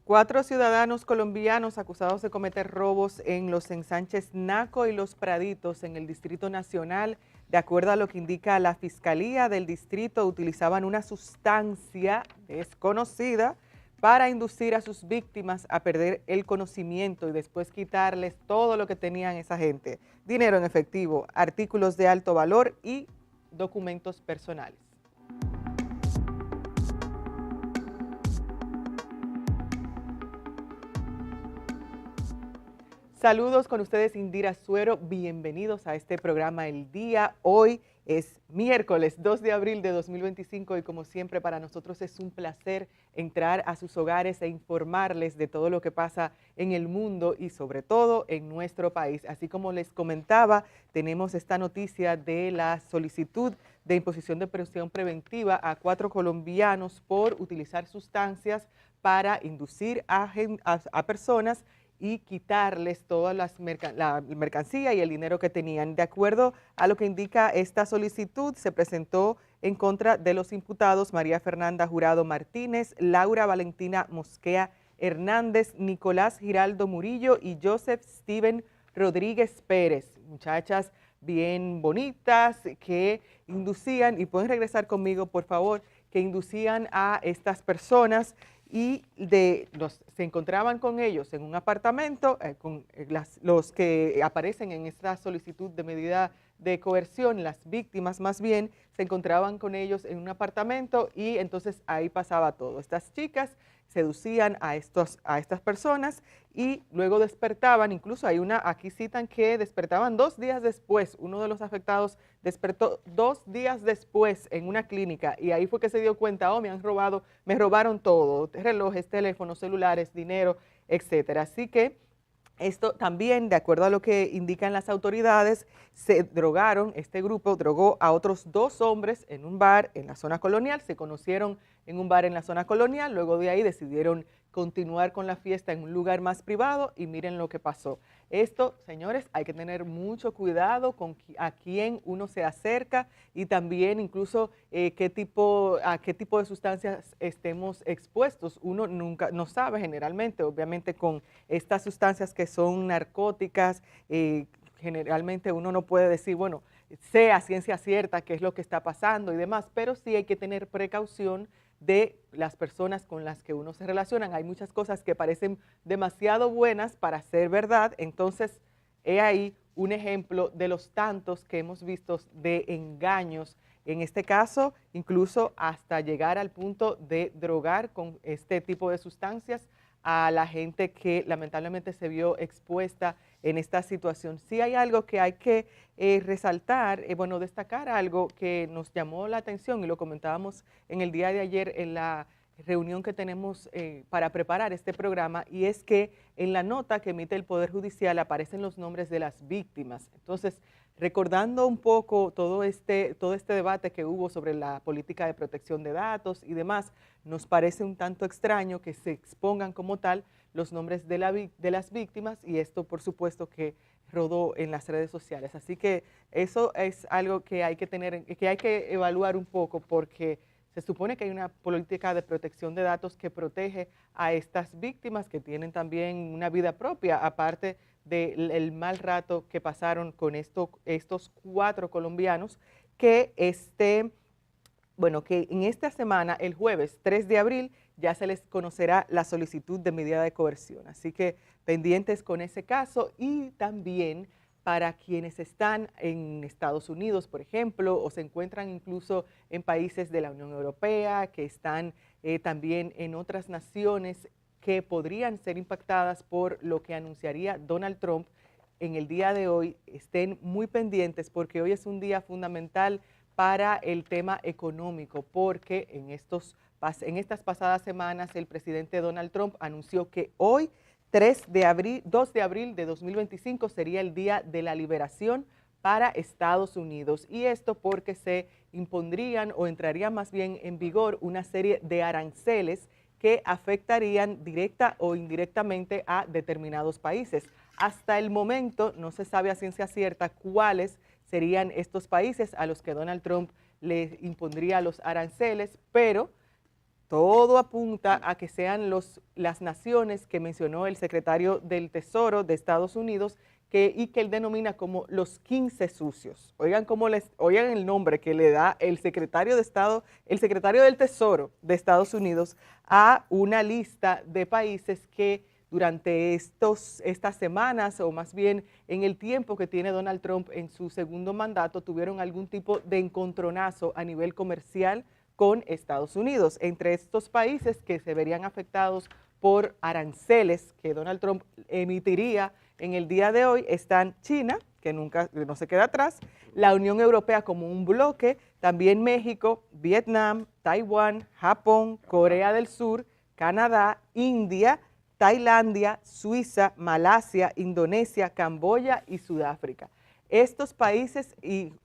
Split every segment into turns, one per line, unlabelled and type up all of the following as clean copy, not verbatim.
4 ciudadanos colombianos acusados de cometer robos en los ensanches Naco y Los Praditos en el Distrito Nacional. De acuerdo a lo que indica la Fiscalía del Distrito, utilizaban una sustancia desconocida para inducir a sus víctimas a perder el conocimiento y después quitarles todo lo que tenían esa gente: dinero en efectivo, artículos de alto valor y documentos personales. Saludos con ustedes, Indira Suero. Bienvenidos a este programa El Día. Hoy es miércoles 2 de abril de 2025 y como siempre para nosotros es un placer entrar a sus hogares e informarles de todo lo que pasa en el mundo y sobre todo en nuestro país. Así como les comentaba, tenemos esta noticia de la solicitud de imposición de prisión preventiva a 4 colombianos por utilizar sustancias para inducir a personas y quitarles toda la mercancía y el dinero que tenían. De acuerdo a lo que indica esta solicitud, se presentó en contra de los imputados María Fernanda Jurado Martínez, Laura Valentina Mosquea Hernández, Nicolás Giraldo Murillo y Joseph Steven Rodríguez Pérez, muchachas bien bonitas que inducían, y pueden regresar conmigo por favor, que inducían a estas personas y se encontraban con ellos en un apartamento, los que aparecen en esta solicitud de medida de coerción, las víctimas más bien, se encontraban con ellos en un apartamento y entonces ahí pasaba todo. Estas chicas seducían a estas personas y luego despertaban, incluso hay aquí citan que despertaban 2 días después. Uno de los afectados despertó 2 días después en una clínica y ahí fue que se dio cuenta: oh, me robaron todo, relojes, teléfonos, celulares, dinero, etcétera. Así que esto también, de acuerdo a lo que indican las autoridades, este grupo drogó a otros 2 hombres en un bar en la zona colonial. Se conocieron en un bar en la zona colonial, luego de ahí decidieron continuar con la fiesta en un lugar más privado y miren lo que pasó. Esto, señores, hay que tener mucho cuidado con a quién uno se acerca y también incluso a qué tipo de sustancias estemos expuestos. Uno nunca no sabe generalmente, obviamente con estas sustancias que son narcóticas, generalmente uno no puede decir, bueno, sé a ciencia cierta qué es lo que está pasando y demás, pero sí hay que tener precaución de las personas con las que uno se relaciona. Hay muchas cosas que parecen demasiado buenas para ser verdad, entonces he ahí un ejemplo de los tantos que hemos visto de engaños, en este caso incluso hasta llegar al punto de drogar con este tipo de sustancias a la gente que lamentablemente se vio expuesta en esta situación. Sí hay algo que hay que resaltar, bueno, destacar algo que nos llamó la atención y lo comentábamos en el día de ayer en la reunión que tenemos para preparar este programa, y es que en la nota que emite el Poder Judicial aparecen los nombres de las víctimas. Entonces, recordando un poco todo este debate que hubo sobre la política de protección de datos y demás, nos parece un tanto extraño que se expongan como tal los nombres de las víctimas, y esto por supuesto que rodó en las redes sociales. Así que eso es algo que hay que evaluar un poco, porque se supone que hay una política de protección de datos que protege a estas víctimas que tienen también una vida propia, aparte del mal rato que pasaron con estos 4 colombianos que que en esta semana, el jueves 3 de abril, ya se les conocerá la solicitud de medida de coerción. Así que pendientes con ese caso, y también para quienes están en Estados Unidos, por ejemplo, o se encuentran incluso en países de la Unión Europea, que están también en otras naciones que podrían ser impactadas por lo que anunciaría Donald Trump en el día de hoy. Estén muy pendientes porque hoy es un día fundamental para el tema económico, porque en estas pasadas semanas el presidente Donald Trump anunció que hoy, 2 de abril de 2025, sería el día de la liberación para Estados Unidos, y esto porque se impondrían o entrarían más bien en vigor una serie de aranceles que afectarían directa o indirectamente a determinados países. Hasta el momento no se sabe a ciencia cierta cuáles serían estos países a los que Donald Trump les impondría los aranceles, pero todo apunta a que sean las naciones que mencionó el secretario del Tesoro de Estados Unidos y que él denomina como los 15 sucios. Oigan el nombre que le da el secretario de Estado, el secretario del Tesoro de Estados Unidos a una lista de países que durante estas semanas, o más bien en el tiempo que tiene Donald Trump en su segundo mandato, tuvieron algún tipo de encontronazo a nivel comercial con Estados Unidos. Entre estos países que se verían afectados por aranceles que Donald Trump emitiría en el día de hoy están China, que no se queda atrás, la Unión Europea como un bloque, también México, Vietnam, Taiwán, Japón, Corea del Sur, Canadá, India, Tailandia, Suiza, Malasia, Indonesia, Camboya y Sudáfrica. Estos países,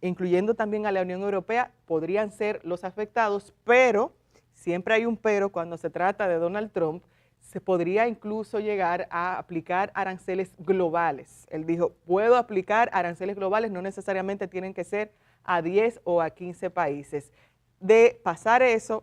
incluyendo también a la Unión Europea, podrían ser los afectados, pero siempre hay un pero cuando se trata de Donald Trump. Se podría incluso llegar a aplicar aranceles globales. Él dijo, puedo aplicar aranceles globales, no necesariamente tienen que ser a 10 o a 15 países. De pasar eso,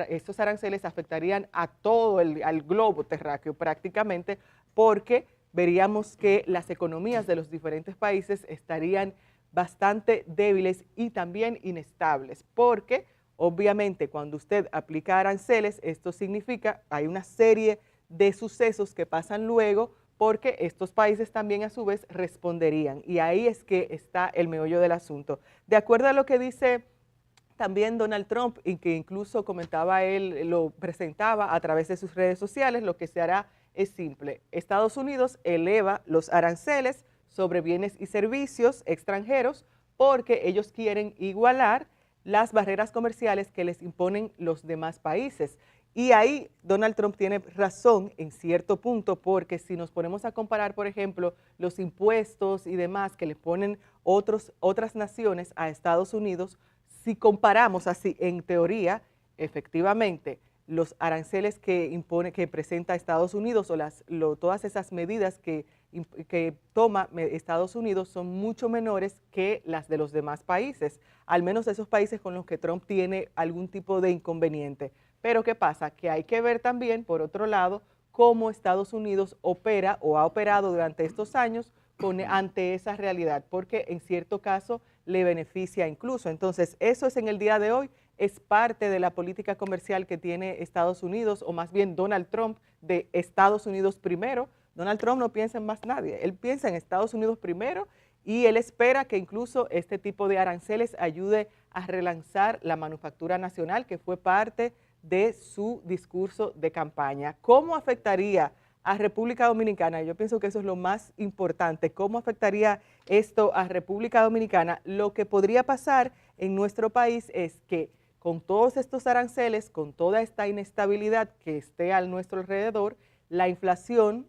estos aranceles afectarían a todo al globo terráqueo prácticamente, porque veríamos que las economías de los diferentes países estarían bastante débiles y también inestables, porque obviamente, cuando usted aplica aranceles, esto significa hay una serie de sucesos que pasan luego porque estos países también a su vez responderían. Y ahí es que está el meollo del asunto. De acuerdo a lo que dice también Donald Trump, y que incluso comentaba él, lo presentaba a través de sus redes sociales, lo que se hará es simple. Estados Unidos eleva los aranceles sobre bienes y servicios extranjeros porque ellos quieren igualar las barreras comerciales que les imponen los demás países. Y ahí Donald Trump tiene razón en cierto punto, porque si nos ponemos a comparar, por ejemplo, los impuestos y demás que le ponen otras naciones a Estados Unidos, si comparamos así, en teoría, efectivamente, los aranceles que presenta Estados Unidos o todas esas medidas que toma Estados Unidos son mucho menores que las de los demás países, al menos esos países con los que Trump tiene algún tipo de inconveniente. Pero ¿qué pasa? Que hay que ver también, por otro lado, cómo Estados Unidos opera o ha operado durante estos años ante esa realidad, porque en cierto caso le beneficia incluso. Entonces, eso es en el día de hoy, es parte de la política comercial que tiene Estados Unidos, o más bien Donald Trump, de Estados Unidos primero. Donald Trump no piensa en más nadie, él piensa en Estados Unidos primero y él espera que incluso este tipo de aranceles ayude a relanzar la manufactura nacional, que fue parte de su discurso de campaña. ¿Cómo afectaría a República Dominicana? Yo pienso que eso es lo más importante. ¿Cómo afectaría esto a República Dominicana? Lo que podría pasar en nuestro país es que con todos estos aranceles, con toda esta inestabilidad que esté a nuestro alrededor, la inflación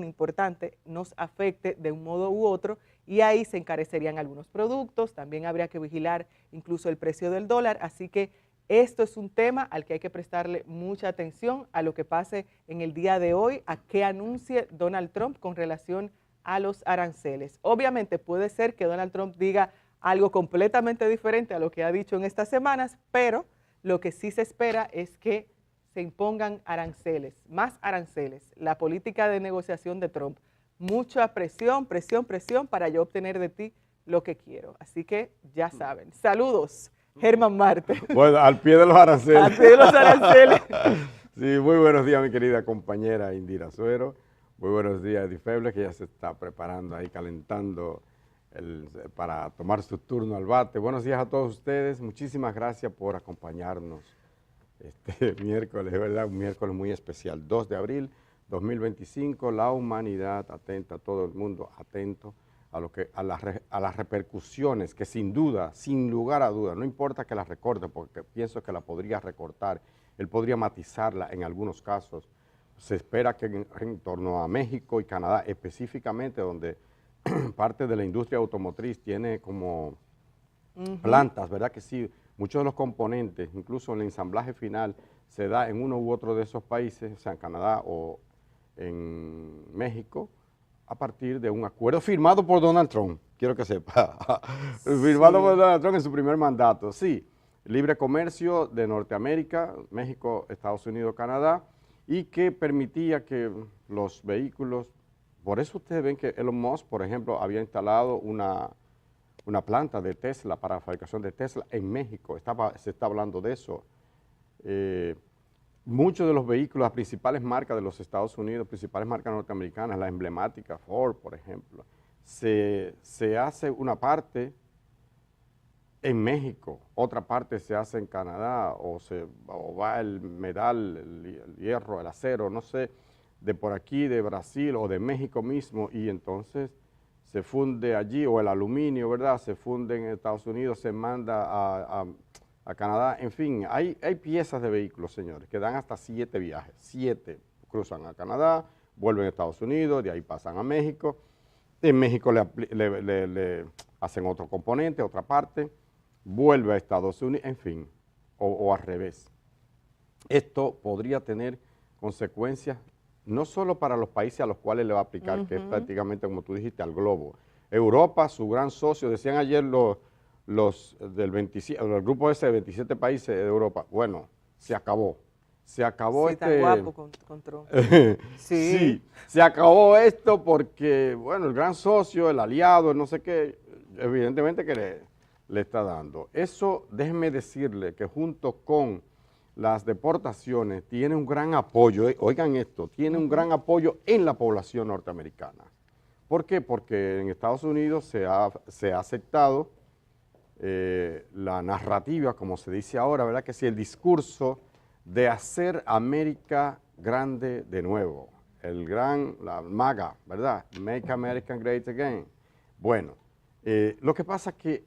importante nos afecte de un modo u otro, y ahí se encarecerían algunos productos, también habría que vigilar incluso el precio del dólar, así que esto es un tema al que hay que prestarle mucha atención a lo que pase en el día de hoy, a qué anuncie Donald Trump con relación a los aranceles. Obviamente puede ser que Donald Trump diga algo completamente diferente a lo que ha dicho en estas semanas, pero lo que sí se espera es que se impongan aranceles, más aranceles. La política de negociación de Trump, mucha presión, presión, presión para yo obtener de ti lo que quiero. Así que ya saben. Saludos, Germán Marte.
Bueno, al pie de los aranceles.
Al pie de los aranceles.
Sí, muy buenos días, mi querida compañera Indira Suero. Muy buenos días, Eddie Feble, que ya se está preparando ahí, calentando para tomar su turno al bate. Buenos días a todos ustedes. Muchísimas gracias por acompañarnos este miércoles, ¿verdad? Un miércoles muy especial, 2 de abril 2025. La humanidad atenta, todo el mundo atento a las repercusiones que sin duda, sin lugar a duda, no importa que las recorte, porque pienso que la podría recortar, él podría matizarla en algunos casos. Se espera que en torno a México y Canadá específicamente, donde parte de la industria automotriz tiene como plantas, ¿verdad que sí? Muchos de los componentes, incluso el ensamblaje final, se da en uno u otro de esos países, o sea, en Canadá o en México, a partir de un acuerdo firmado por Donald Trump, quiero que sepa, firmado por Donald Trump en su primer mandato. Sí, libre comercio de Norteamérica, México, Estados Unidos, Canadá, y que permitía que los vehículos, por eso ustedes ven que Elon Musk, por ejemplo, había instalado una planta de Tesla para la fabricación de Tesla en México, se está hablando de eso. Muchos de los vehículos, las principales marcas de los Estados Unidos, principales marcas norteamericanas, la emblemática Ford, por ejemplo, se hace una parte en México, otra parte se hace en Canadá, o va el metal, el hierro, el acero, no sé, de por aquí, de Brasil o de México mismo, y entonces se funde allí, o el aluminio, ¿verdad? Se funde en Estados Unidos, se manda a Canadá, en fin, hay piezas de vehículos, señores, que dan hasta 7 viajes, 7 cruzan a Canadá, vuelven a Estados Unidos, de ahí pasan a México, en México le hacen otro componente, otra parte, vuelve a Estados Unidos, en fin, o al revés. Esto podría tener consecuencias no solo para los países a los cuales le va a aplicar, que es prácticamente, como tú dijiste, al globo. Europa, su gran socio, decían ayer el grupo ese de 27 países de Europa, bueno, se acabó. Se acabó
sí, tan guapo con Trump.
Sí. Sí, se acabó esto porque, bueno, el gran socio, el aliado, el no sé qué, evidentemente que le está dando. Eso, déjenme decirle que junto con las deportaciones tiene un gran apoyo, oigan esto, tiene un gran apoyo en la población norteamericana. ¿Por qué? Porque en Estados Unidos se ha aceptado la narrativa, como se dice ahora, ¿verdad? Que si el discurso de hacer América grande de nuevo, la MAGA, ¿verdad? Make America Great Again. Bueno, lo que pasa es que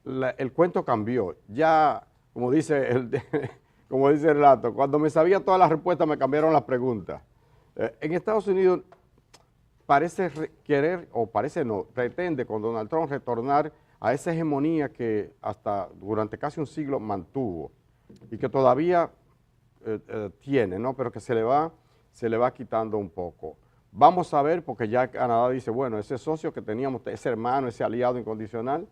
el cuento cambió. Ya, como dice el relato, cuando me sabía todas las respuestas me cambiaron las preguntas. En Estados Unidos parece pretende con Donald Trump retornar a esa hegemonía que hasta durante casi un siglo mantuvo y que todavía tiene, ¿no? Pero que se le va quitando un poco. Vamos a ver, porque ya Canadá dice, bueno, ese socio que teníamos, ese hermano, ese aliado incondicional,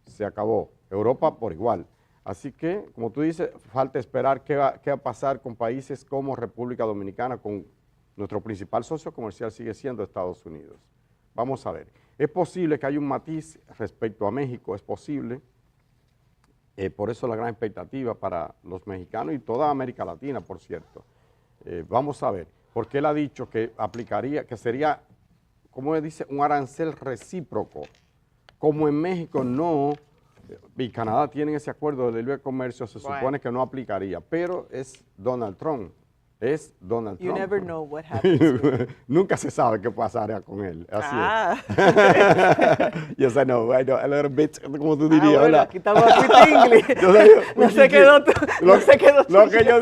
se acabó. Europa por igual. Así que, como tú dices, falta esperar qué va a pasar con países como República Dominicana, con nuestro principal socio comercial sigue siendo Estados Unidos. Vamos a ver. Es posible que haya un matiz respecto a México, es posible. Por eso la gran expectativa para los mexicanos y toda América Latina, por cierto. Vamos a ver, porque él ha dicho que aplicaría, que sería, como él dice, un arancel recíproco. Como en México no, y Canadá tienen ese acuerdo de libre comercio, se supone que no aplicaría, pero es Donald Trump. Es Donald Trump.
You never know what happens.
Nunca se sabe qué pasará con él. Así es. Yes, I know, a little bit, como tú dirías.
Bueno, aquí estamos a English. No se quedó
Lo que yo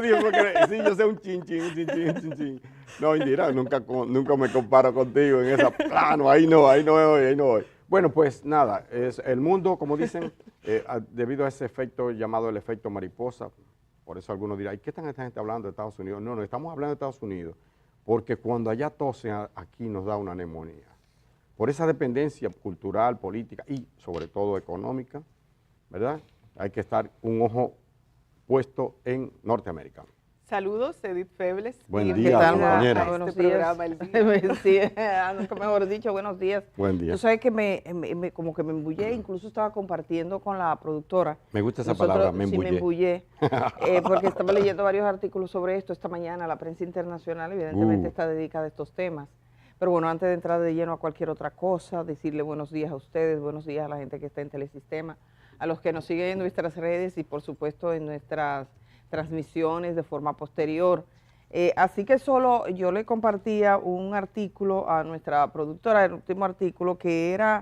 dije fue que sí, yo sé un chin. No, Indira, nunca me comparo contigo en esa plano, ahí no voy. Bueno, pues nada, el mundo, como dicen, debido a ese efecto llamado el efecto mariposa, por eso algunos dirán, ¿y qué están esta gente hablando de Estados Unidos? No, estamos hablando de Estados Unidos, porque cuando allá tosen, aquí nos da una neumonía. Por esa dependencia cultural, política y sobre todo económica, ¿verdad? Hay que estar un ojo puesto en Norteamérica.
Saludos, Edith Febles.
Buen día, compañera.
Buenos días. Nunca mejor dicho, buenos días.
Buen día.
Tú sabes que como que me embullé, incluso estaba compartiendo con la productora.
Me gusta esa palabra, me embullé.
Sí, me embullé, porque estaba leyendo varios artículos sobre esto esta mañana. La prensa internacional evidentemente está dedicada a estos temas. Pero bueno, antes de entrar de lleno a cualquier otra cosa, decirle buenos días a ustedes, buenos días a la gente que está en Telesistema, a los que nos siguen en nuestras redes y por supuesto en nuestras transmisiones de forma posterior. Así que solo yo le compartía un artículo a nuestra productora, el último artículo que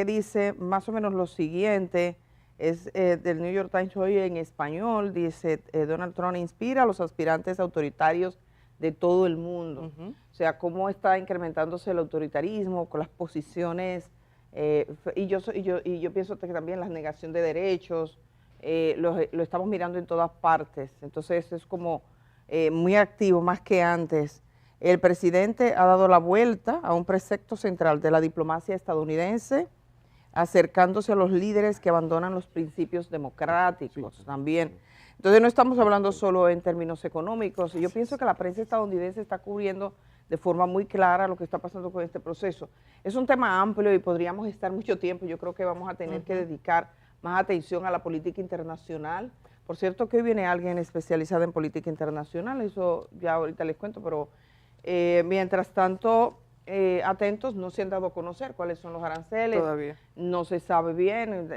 dice más o menos lo siguiente, es del New York Times hoy en español, dice Donald Trump inspira a los aspirantes autoritarios de todo el mundo. O sea, cómo está incrementándose el autoritarismo con las posiciones, y yo pienso que también la negación de derechos, lo estamos mirando en todas partes, entonces es como muy activo más que antes. El presidente ha dado la vuelta a un precepto central de la diplomacia estadounidense, acercándose a los líderes que abandonan los principios democráticos también. Entonces no estamos hablando solo en términos económicos. Yo pienso que la prensa estadounidense está cubriendo de forma muy clara lo que está pasando con este proceso. Es un tema amplio y podríamos estar mucho tiempo. Yo creo que vamos a tener que dedicar más atención a la política internacional. Por cierto que hoy viene alguien especializado en política internacional, eso ya ahorita les cuento, pero mientras tanto, atentos, no se han dado a conocer cuáles son los aranceles.
Todavía.
No se sabe bien,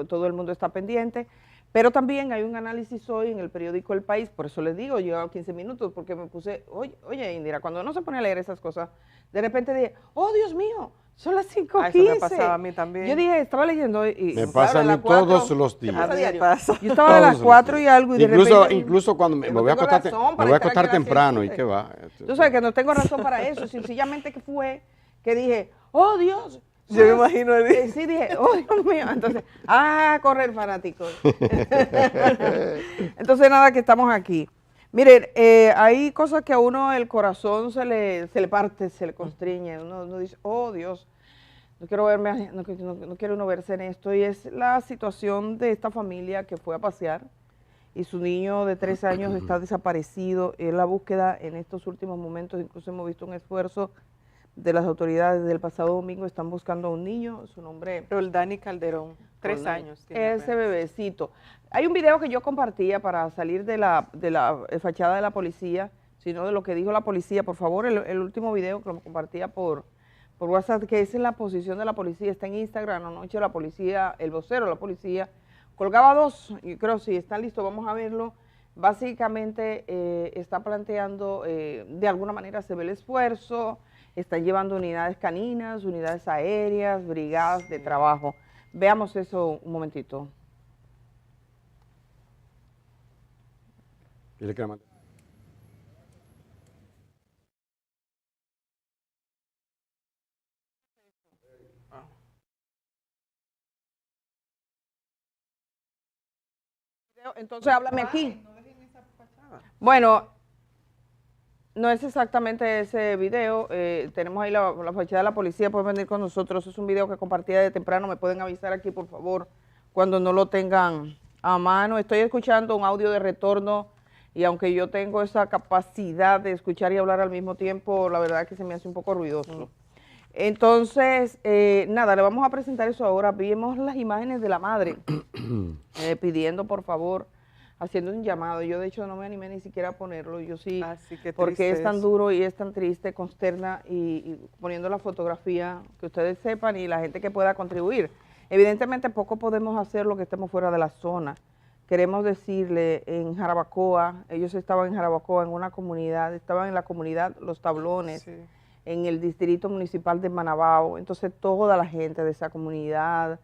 todo el mundo está pendiente. Pero también hay un análisis hoy en el periódico El País, por eso les digo, llevo 15 minutos, porque me puse, oye Indira, cuando uno se pone a leer esas cosas, de repente dije, oh Dios mío, son las 5:15.
Eso me pasaba a mí también.
Yo dije, estaba leyendo y
Me pasa a mí todos los días.
A mí me pasa.
Yo estaba de las 4 y algo y de repente...
Incluso cuando me voy a acostar temprano, ¿y qué va?
Tú sabes que no tengo razón para eso, sencillamente que fue que dije, oh Dios.
Yo me imagino
sí, dije, oh Dios mío, entonces, correr fanáticos. Entonces nada, que estamos aquí. Miren, hay cosas que a uno el corazón se le parte, se le constriñe, uno dice, oh Dios, no quiero verme, no quiere uno verse en esto, y es la situación de esta familia que fue a pasear y su niño de 3 años está desaparecido. En la búsqueda en estos últimos momentos, incluso hemos visto un esfuerzo de las autoridades. Del pasado domingo están buscando a un niño, su nombre...
Roldani Calderón, 3 años.
Ese bebecito. Hay un video que yo compartía para salir de la fachada de la policía, sino de lo que dijo la policía. Por favor, el último video que lo compartía por WhatsApp, que es en la posición de la policía, está en Instagram. Anoche la policía, el vocero de la policía, colgaba 2, yo creo, si están listos, vamos a verlo. Básicamente está planteando, de alguna manera se ve el esfuerzo. Están llevando unidades caninas, unidades aéreas, brigadas de trabajo. Veamos eso un momentito.
Dile que la mande.
Entonces háblame aquí. Bueno, no es exactamente ese video, tenemos ahí la fachada de la policía, pueden venir con nosotros, es un video que compartía de temprano, me pueden avisar aquí por favor cuando no lo tengan a mano. Estoy escuchando un audio de retorno y aunque yo tengo esa capacidad de escuchar y hablar al mismo tiempo, la verdad que se me hace un poco ruidoso. Entonces, nada, le vamos a presentar eso ahora. Vimos las imágenes de la madre pidiendo por favor, haciendo un llamado. Yo de hecho no me animé ni siquiera a ponerlo, yo sí, porque es tan duro y es tan triste, consterna, y poniendo la fotografía, que ustedes sepan y la gente que pueda contribuir. Evidentemente poco podemos hacer lo que estemos fuera de la zona. Queremos decirle, en Jarabacoa, ellos estaban en Jarabacoa, en una comunidad, estaban en la comunidad Los Tablones, en el distrito municipal de Manabao. Entonces toda la gente de esa comunidad,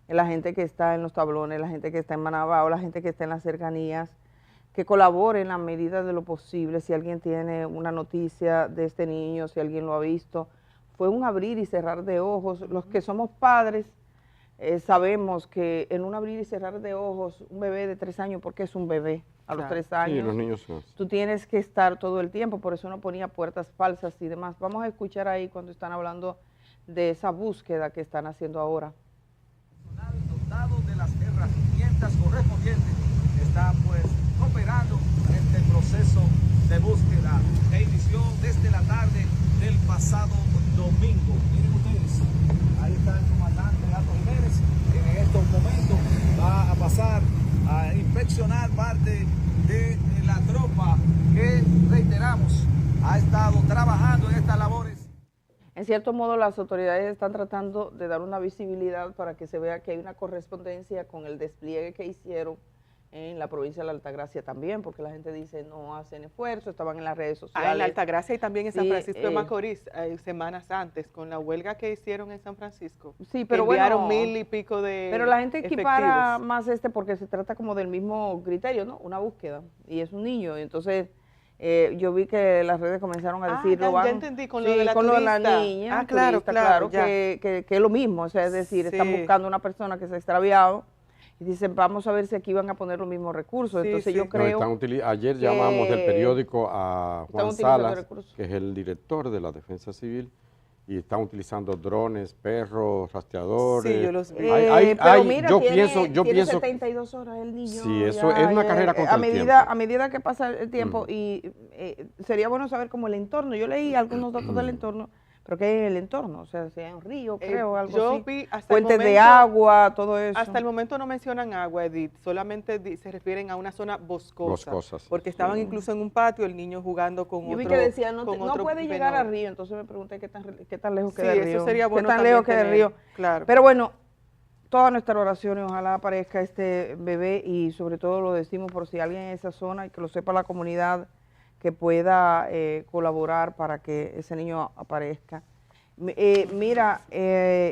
la gente que está en Los Tablones, la gente que está en Manabao, la gente que está en las cercanías, que colabore en la medida de lo posible. Si alguien tiene una noticia de este niño, si alguien lo ha visto, fue un abrir y cerrar de ojos. Los que somos padres sabemos que en un abrir y cerrar de ojos, un bebé de 3 años, porque es un bebé a los 3 años,
sí, los niños son así.
Tú tienes que estar todo el tiempo, por eso uno ponía puertas falsas y demás. Vamos a escuchar ahí cuando están hablando de esa búsqueda que están haciendo ahora.
Dotado de las herramientas correspondientes, está pues operando en este proceso de búsqueda que inició desde la tarde del pasado domingo. Miren ustedes, ahí está el comandante Aldo Jiménez, que en estos momentos va a pasar a inspeccionar parte de la tropa que, reiteramos, ha estado trabajando en estas labores.
En cierto modo, las autoridades están tratando de dar una visibilidad para que se vea que hay una correspondencia con el despliegue que hicieron en la provincia de la Altagracia también, porque la gente dice no hacen esfuerzo, estaban en las redes sociales.
En la Altagracia y también en San Francisco de Macorís, semanas antes, con la huelga que hicieron en San Francisco.
Sí, pero
enviaron 1000 y pico de
pero la gente equipara
efectivos.
más porque se trata como del mismo criterio, ¿no? Una búsqueda, y es un niño, entonces... yo vi que las redes comenzaron a decir,
ya entendí, con lo de la
con
turista.
Lo de la niña,
claro,
que es lo mismo, o sea, es decir, están buscando una persona que se ha extraviado y dicen, vamos a ver si aquí van a poner los mismos recursos. Entonces yo creo
ayer llamamos del periódico a Juan Salas, que es el director de la Defensa Civil, y están utilizando drones, perros, rastreadores.
Sí, yo los vi.
Pero mira,
yo
tiene
pienso
72 horas el niño.
Sí, eso es una carrera contra el tiempo.
A medida que pasa el tiempo, y sería bueno saber cómo el entorno. Yo leí algunos datos del entorno, pero ¿qué hay en el entorno? O sea, si hay un río, creo, algo
yo
así.
vi hasta
Fuentes
el
de
momento,
agua, todo eso.
Hasta el momento no mencionan agua, Edith, solamente se refieren a una zona boscosa. Porque estaban incluso en un patio, el niño jugando con
Yo
otro.
vi que decía, no
otro
puede llegar
menor.
al río, entonces me pregunté qué tan lejos
Sí,
queda el río.
eso sería bueno
¿Qué tan
también
lejos queda el
tener,
río?
claro.
Pero bueno, todas nuestras oraciones, ojalá aparezca este bebé, y sobre todo lo decimos por si alguien en esa zona, y que lo sepa la comunidad, que pueda colaborar para que ese niño aparezca. Mira,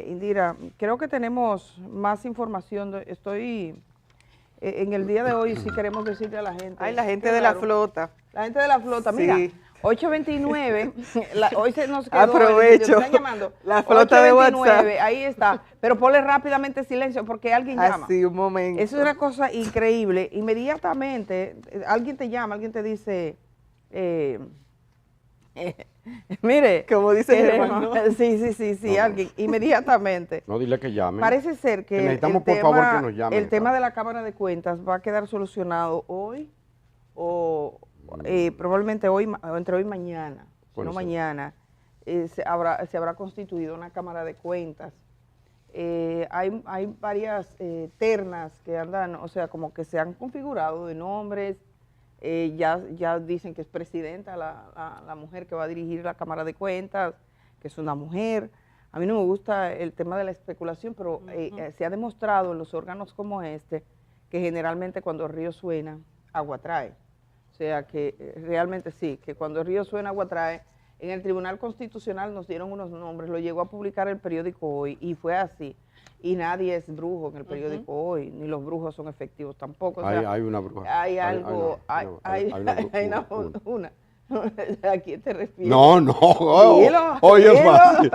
Indira, creo que tenemos más información. Estoy en el día de hoy, sí queremos decirle a la gente.
Ay, la gente
Qué
de la
raro.
flota.
La gente de la flota,
Sí.
mira, 829, hoy se nos quedó.
Aprovecho.
¿Me están llamando?
La flota de
829,
WhatsApp.
ahí está. Pero ponle rápidamente silencio porque alguien llama.
Así, un momento.
Eso es una cosa increíble. Inmediatamente, alguien te llama, alguien te dice, mire.
Como dice Germán, ¿no?
Sí,
No.
alguien, inmediatamente.
No, dile que llamen.
Parece ser que
necesitamos, por favor, que nos llamen.
el tema de la Cámara de Cuentas va a quedar solucionado hoy o probablemente hoy, o entre hoy y mañana. Si
Puede
no
ser.
mañana se habrá constituido una Cámara de Cuentas. Hay varias ternas que andan, o sea, como que se han configurado de nombres. Ya dicen que es presidenta la mujer que va a dirigir la Cámara de Cuentas, que es una mujer. A mí no me gusta el tema de la especulación, pero se ha demostrado en los órganos como este que generalmente cuando el río suena, agua trae. O sea que realmente sí, que cuando el río suena, agua trae. En el Tribunal Constitucional nos dieron unos nombres, lo llegó a publicar el periódico Hoy y fue así. Y nadie es brujo en el periódico Hoy, ni los brujos son efectivos tampoco. O sea,
Hay una bruja.
hay algo, hay una. ¿A quién te refieres?
No.
Dilo,
Oye, es
dilo.
fácil.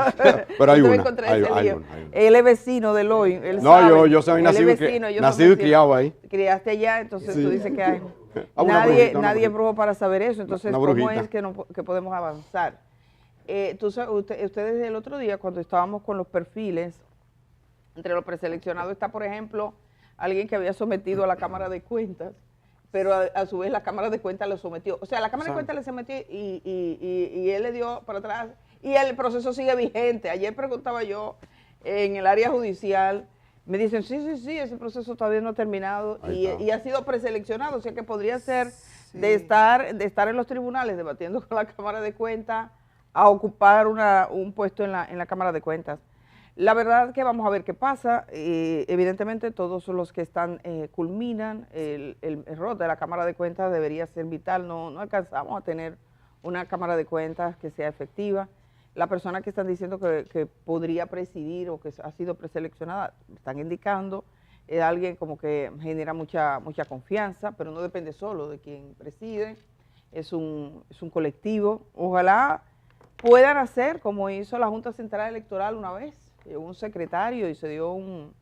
Pero hay
No te voy a
una.
encontrar
Hay
ese
una.
lío. Él es vecino del Hoy. Él
No,
sabe.
yo soy
Él
nacido,
es vecino, yo soy
nacido y
vecino.
criado ahí.
Criaste allá, entonces
Sí.
tú dices que hay.
Una
Nadie
brujita, una
es
brujita.
brujo para saber eso. Entonces,
Una
¿cómo
brujita.
es que podemos avanzar? Ustedes el otro día, cuando estábamos con los perfiles, entre los preseleccionados está, por ejemplo, alguien que había sometido a la Cámara de Cuentas, pero a su vez la Cámara de Cuentas lo sometió. O sea, la Cámara de Cuentas le sometió y él le dio para atrás y el proceso sigue vigente. Ayer preguntaba yo en el área judicial, me dicen, sí, ese proceso todavía no ha terminado y ha sido preseleccionado, o sea que podría ser de estar en los tribunales debatiendo con la Cámara de Cuentas a ocupar un puesto en la Cámara de Cuentas. La verdad que vamos a ver qué pasa. Evidentemente todos los que están culminan, el rol de la Cámara de Cuentas debería ser vital. No alcanzamos a tener una Cámara de Cuentas que sea efectiva. La persona que están diciendo que podría presidir o que ha sido preseleccionada, están indicando, es alguien como que genera mucha confianza, pero no depende solo de quien preside, es un colectivo. Ojalá puedan hacer como hizo la Junta Central Electoral una vez, llegó un secretario y se dio un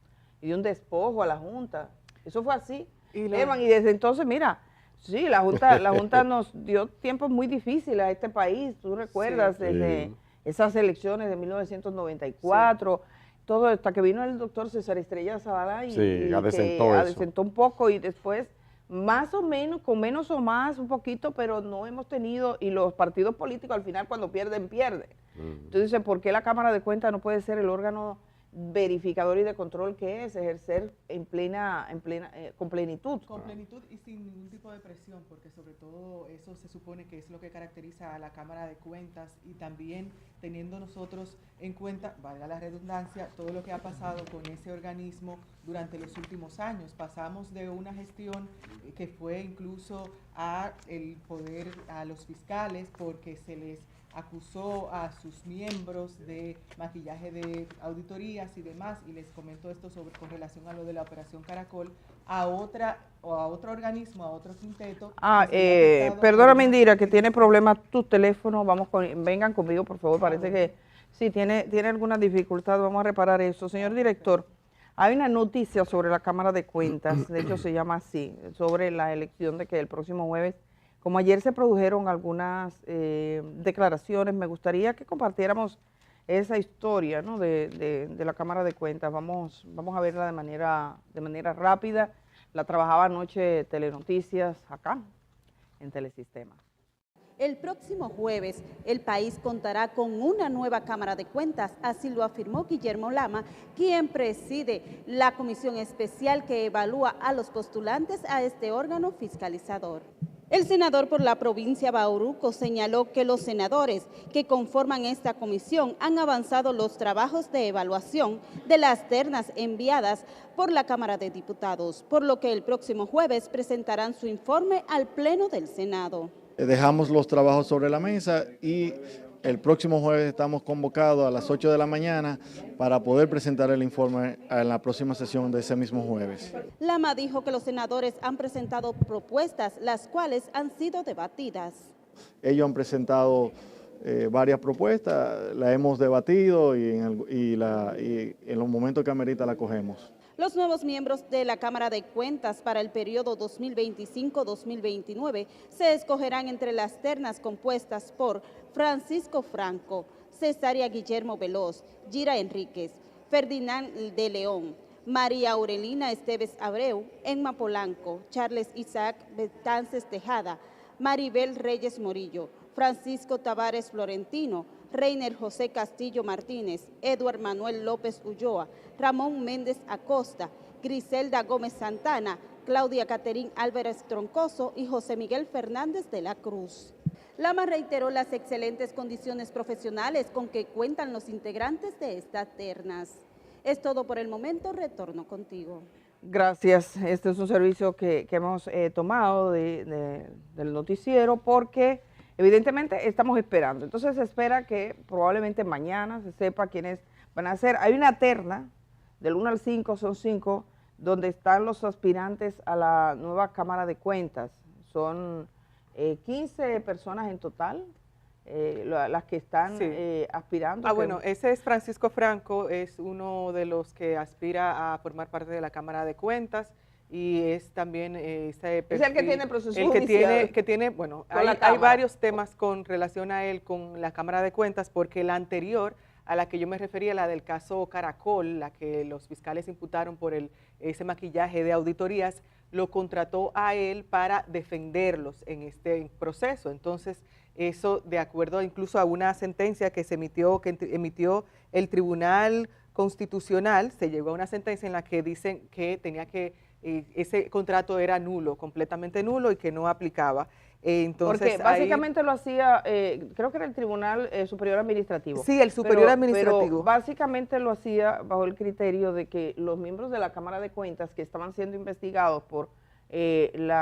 despojo a la Junta. Eso fue así, Herman, y desde entonces, mira, sí, la Junta nos dio tiempos muy difíciles a este país, tú recuerdas,
Sí.
desde esas elecciones de 1994, todo hasta que vino el doctor César Estrella Zavala y adecentó un poco y después más o menos, con menos o más, un poquito, pero no hemos tenido, y los partidos políticos al final cuando pierden. Entonces, ¿por qué la Cámara de Cuentas no puede ser el órgano verificador y de control que es ejercer con plenitud?
Con plenitud y sin ningún tipo de presión, porque sobre todo eso se supone que es lo que caracteriza a la Cámara de Cuentas y también teniendo nosotros en cuenta, valga la redundancia, todo lo que ha pasado con ese organismo durante los últimos años. Pasamos de una gestión que fue incluso a el poder a los fiscales porque se les acusó a sus miembros de maquillaje de auditorías y demás, y les comento esto con relación a lo de la Operación Caracol, a otro organismo, a otro quinteto.
Perdóname, Indira, que tiene problemas tu teléfono, vengan conmigo, por favor, parece que sí, tiene alguna dificultad, vamos a reparar eso. Señor director, hay una noticia sobre la Cámara de Cuentas, de hecho se llama así, sobre la elección de que el próximo jueves, como ayer se produjeron algunas declaraciones, me gustaría que compartiéramos esa historia, ¿no?, de la Cámara de Cuentas. Vamos a verla de manera rápida. La trabajaba anoche Telenoticias acá, en Telesistema.
El próximo jueves, el país contará con una nueva Cámara de Cuentas, así lo afirmó Guillermo Lama, quien preside la comisión especial que evalúa a los postulantes a este órgano fiscalizador. El senador por la provincia Bauruco señaló que los senadores que conforman esta comisión han avanzado los trabajos de evaluación de las ternas enviadas por la Cámara de Diputados, por lo que el próximo jueves presentarán su informe al Pleno del Senado.
Dejamos los trabajos sobre la mesa y el próximo jueves estamos convocados a las 8 de la mañana para poder presentar el informe en la próxima sesión de ese mismo jueves.
Lama dijo que los senadores han presentado propuestas, las cuales han sido debatidas.
Ellos han presentado varias propuestas, las hemos debatido y en los momentos que amerita la cogemos.
Los nuevos miembros de la Cámara de Cuentas para el periodo 2025-2029 se escogerán entre las ternas compuestas por Francisco Franco, Cesaria Guillermo Veloz, Gira Enríquez, Ferdinand de León, María Aurelina Esteves Abreu, Emma Polanco, Charles Isaac Betances Tejada, Maribel Reyes Morillo, Francisco Tavares Florentino, Reiner José Castillo Martínez, Eduard Manuel López Ulloa, Ramón Méndez Acosta, Griselda Gómez Santana, Claudia Caterín Álvarez Troncoso y José Miguel Fernández de la Cruz. Lama reiteró las excelentes condiciones profesionales con que cuentan los integrantes de estas ternas. Es todo por el momento, retorno contigo.
Gracias, este es un servicio que hemos tomado del noticiero porque evidentemente estamos esperando. Entonces se espera que probablemente mañana se sepa quiénes van a ser. Hay una terna, del 1 al 5 son 5, donde están los aspirantes a la nueva Cámara de Cuentas. Son 15 personas en total, las que están aspirando.
Bueno, ese es Francisco Franco, es uno de los que aspira a formar parte de la Cámara de Cuentas. Y es también ese perfil,
es el que tiene proceso
judicial. Bueno, hay varios temas con relación a él con la Cámara de Cuentas, porque la anterior a la que yo me refería, la del caso Caracol, la que los fiscales imputaron por ese maquillaje de auditorías, lo contrató a él para defenderlos en este proceso. Entonces, eso de acuerdo incluso a una sentencia que emitió el Tribunal Constitucional, se llegó a una sentencia en la que dicen que tenía que ese contrato era nulo, completamente nulo y que no aplicaba. Entonces,
porque básicamente lo hacía, creo que era el Tribunal Superior Administrativo.
Sí, el Superior Administrativo.
Pero básicamente lo hacía bajo el criterio de que los miembros de la Cámara de Cuentas que estaban siendo investigados por el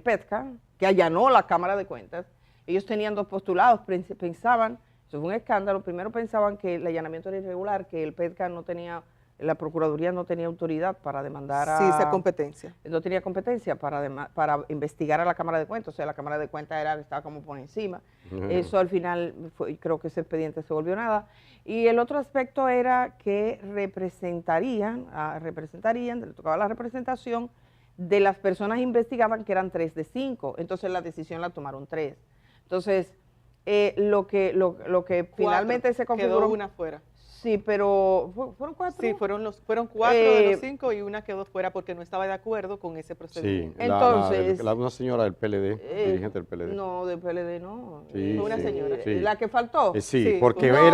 PETCA, que allanó la Cámara de Cuentas, ellos tenían dos postulados, pensaban, eso fue un escándalo, primero pensaban que el allanamiento era irregular, que el PETCA no tenía, la Procuraduría no tenía autoridad para demandar a...
Sí, esa competencia.
No tenía competencia para investigar a la Cámara de Cuentas, o sea, la Cámara de Cuentas estaba como por encima. Eso al final, creo que ese expediente se volvió nada. Y el otro aspecto era que representarían, le tocaba la representación de las personas investigadas, que eran 3 de 5, entonces la decisión la tomaron 3. Entonces, lo que finalmente se configuró...
Quedó una fuera.
Sí, pero ¿fueron 4?
Sí, fueron 4 de los 5 y una quedó fuera porque no estaba de acuerdo con ese procedimiento.
Sí,
entonces,
una señora del PLD, dirigente del PLD.
No, del PLD no.
Sí,
una señora.
Sí.
¿La que faltó?
Sí, porque
no,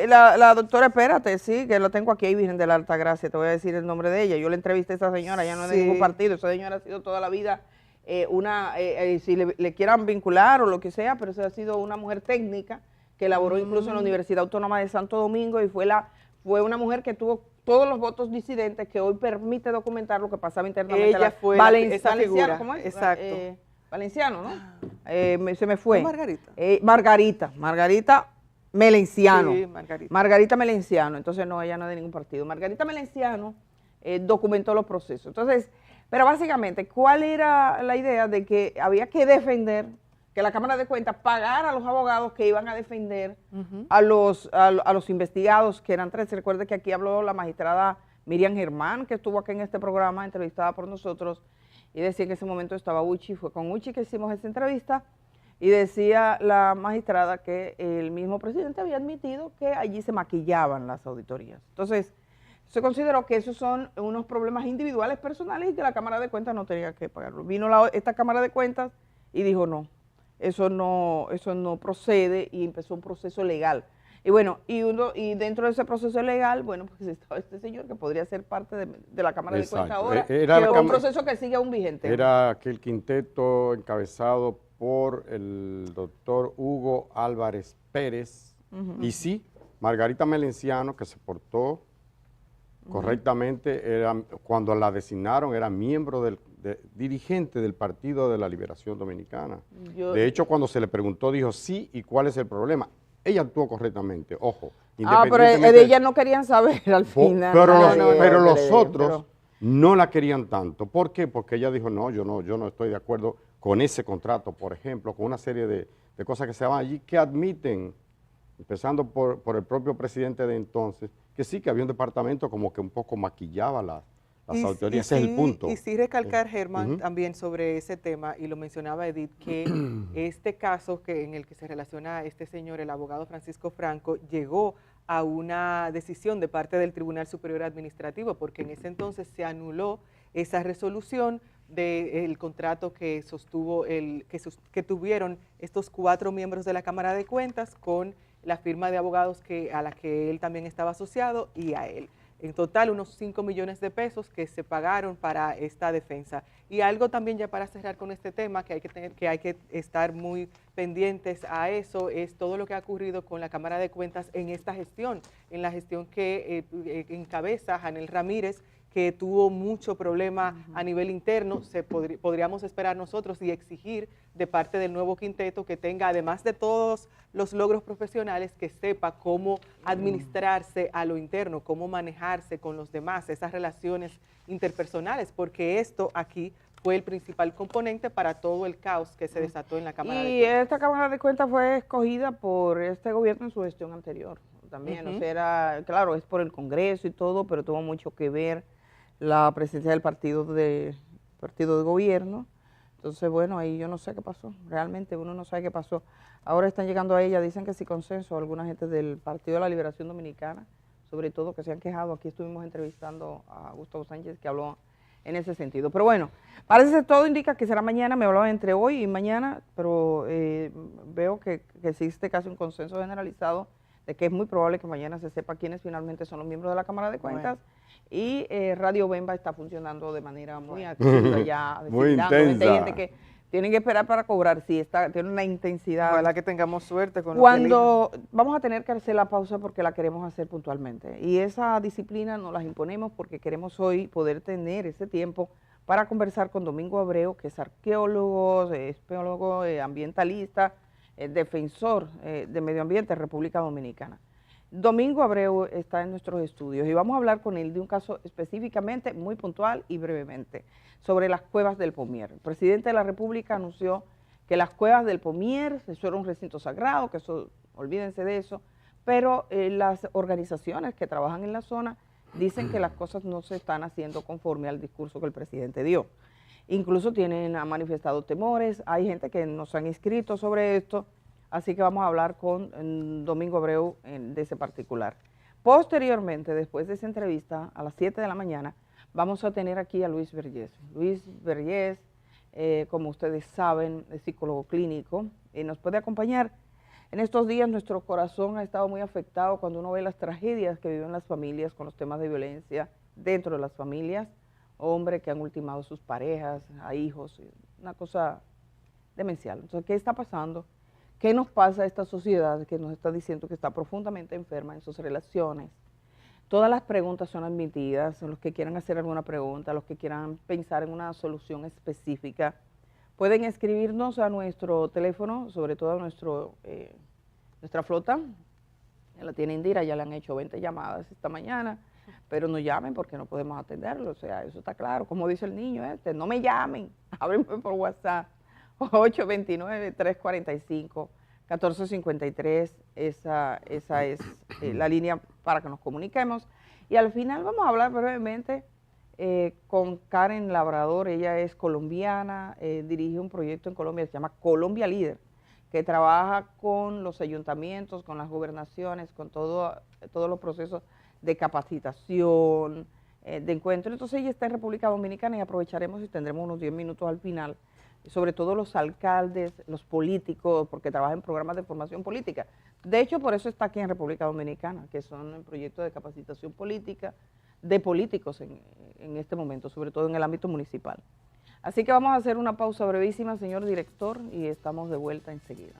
la doctora, espérate, sí, que lo tengo aquí, Virgen de la Alta Gracia, te voy a decir el nombre de ella. Yo le entrevisté a esa señora, ya no es de ningún partido, esa señora ha sido toda la vida si le quieran vincular o lo que sea, pero esa ha sido una mujer técnica que elaboró incluso en la Universidad Autónoma de Santo Domingo y fue una mujer que tuvo todos los votos disidentes, que hoy permite documentar lo que pasaba internamente.
Ella fue esa figura.
¿Cómo es?
Exacto.
Valenciano, ¿no? Se me fue.
Margarita.
Margarita Melenciano.
Sí,
Margarita Melenciano. Entonces, no, ella no es de ningún partido. Margarita Melenciano documentó los procesos. Entonces, pero básicamente, ¿cuál era la idea? De que había que defender, que la Cámara de Cuentas pagara a los abogados que iban a defender a los investigados, que eran 3. Recuerde que aquí habló la magistrada Miriam Germán, que estuvo aquí en este programa, entrevistada por nosotros, y decía que en ese momento estaba Uchi, fue con Uchi que hicimos esa entrevista, Y decía la magistrada que el mismo presidente había admitido que allí se maquillaban las auditorías. Entonces, se consideró que esos son unos problemas individuales, personales, y que la Cámara de Cuentas no tenía que pagarlo. Vino esta Cámara de Cuentas y dijo no, eso no procede, y empezó un proceso legal. Y bueno, y dentro de ese proceso legal, bueno, pues estaba este señor que podría ser parte de la Cámara de Cuentas ahora,
Era
un proceso que sigue aún vigente.
Era aquel quinteto encabezado por el doctor Hugo Álvarez Pérez, y sí, Margarita Melenciano, que se portó correctamente, cuando la designaron era miembro dirigente del Partido de la Liberación Dominicana. De hecho, cuando se le preguntó, dijo sí, ¿y cuál es el problema? Ella actuó correctamente, ojo.
Pero de ella no querían saber al final.
Pero los otros no la querían tanto. ¿Por qué? Porque ella dijo, no, yo no estoy de acuerdo con ese contrato, por ejemplo, con una serie de cosas que se van allí, que admiten, empezando por el propio presidente de entonces, que sí, que había un departamento como que un poco maquillaba las auditorías. Ese es el punto.
Y sí recalcar, Germán, también sobre ese tema, y lo mencionaba Edith, que este caso en el que se relaciona a este señor, el abogado Francisco Franco, llegó a una decisión de parte del Tribunal Superior Administrativo, porque en ese entonces se anuló esa resolución del contrato que sostuvo que tuvieron estos 4 miembros de la Cámara de Cuentas con la firma de abogados a la que él también estaba asociado, y a él. En total, unos 5 millones de pesos que se pagaron para esta defensa. Y algo también, ya para cerrar con este tema, que hay que estar muy pendientes a eso, es todo lo que ha ocurrido con la Cámara de Cuentas en esta gestión, en la gestión que encabeza Janel Ramírez, que tuvo mucho problema a nivel interno. Podríamos esperar nosotros y exigir de parte del nuevo quinteto que tenga, además de todos los logros profesionales, que sepa cómo administrarse a lo interno, cómo manejarse con los demás, esas relaciones interpersonales, porque esto aquí fue el principal componente para todo el caos que se desató en la Cámara de Cuentas.
Y esta Cámara de Cuentas fue escogida por este gobierno en su gestión anterior también. O sea, claro, es por el Congreso y todo, pero tuvo mucho que ver la presencia del partido de gobierno. Entonces, bueno, ahí yo no sé qué pasó, realmente uno no sabe qué pasó. Ahora están llegando a ella, dicen que sí consenso, alguna gente del Partido de la Liberación Dominicana, sobre todo, que se han quejado. Aquí estuvimos entrevistando a Gustavo Sánchez, que habló en ese sentido. Pero bueno, parece que todo indica que será mañana, me hablaba entre hoy y mañana, pero veo que existe casi un consenso generalizado de que es muy probable que mañana se sepa quiénes finalmente son los miembros de la Cámara de Cuentas. Y Radio Bemba está funcionando de manera muy activa ya.
Muy intensa.
Hay gente que tienen que esperar para cobrar, sí, tiene una intensidad.
Ojalá que tengamos suerte con
Cuando vamos a tener que hacer la pausa porque la queremos hacer puntualmente. Y esa disciplina nos la imponemos porque queremos hoy poder tener ese tiempo para conversar con Domingo Abreu, que es arqueólogo, espeólogo, ambientalista, defensor de medio ambiente de República Dominicana. Domingo Abreu está en nuestros estudios y vamos a hablar con él de un caso específicamente, muy puntual y brevemente, sobre las cuevas del Pomier. El presidente de la República anunció que las cuevas del Pomier, eso era un recinto sagrado, que eso, olvídense de eso, pero las organizaciones que trabajan en la zona dicen que las cosas no se están haciendo conforme al discurso que el presidente dio. Incluso han manifestado temores, hay gente que nos han inscrito sobre esto. Así que vamos a hablar con Domingo Abreu de ese particular. Posteriormente, después de esa entrevista, a las 7 de la mañana, vamos a tener aquí a Luis Vergés. Luis Vergés, como ustedes saben, es psicólogo clínico y nos puede acompañar. En estos días nuestro corazón ha estado muy afectado cuando uno ve las tragedias que viven las familias con los temas de violencia dentro de las familias, hombres que han ultimado a sus parejas, a hijos, una cosa demencial. Entonces, ¿qué está pasando? ¿Qué nos pasa a esta sociedad que nos está diciendo que está profundamente enferma en sus relaciones? Todas las preguntas son admitidas, los que quieran hacer alguna pregunta, los que quieran pensar en una solución específica, pueden escribirnos a nuestro teléfono, sobre todo a nuestra flota, la tiene Indira, ya le han hecho 20 llamadas esta mañana, pero no llamen porque no podemos atenderlo, o sea, eso está claro, como dice el niño no me llamen, háblenme por WhatsApp. 829-345-1453, esa es la línea para que nos comuniquemos. Y al final vamos a hablar brevemente con Karen Labrador. Ella es colombiana, dirige un proyecto en Colombia que se llama Colombia Líder, que trabaja con los ayuntamientos, con las gobernaciones, con todos los procesos de capacitación, de encuentro. Entonces ella está en República Dominicana y aprovecharemos y tendremos unos 10 minutos al final, sobre todo los alcaldes, los políticos, porque trabaja en programas de formación política. De hecho, por eso está aquí en República Dominicana, que son proyectos de capacitación política de políticos en este momento, sobre todo en el ámbito municipal. Así que vamos a hacer una pausa brevísima, señor director, y estamos de vuelta enseguida.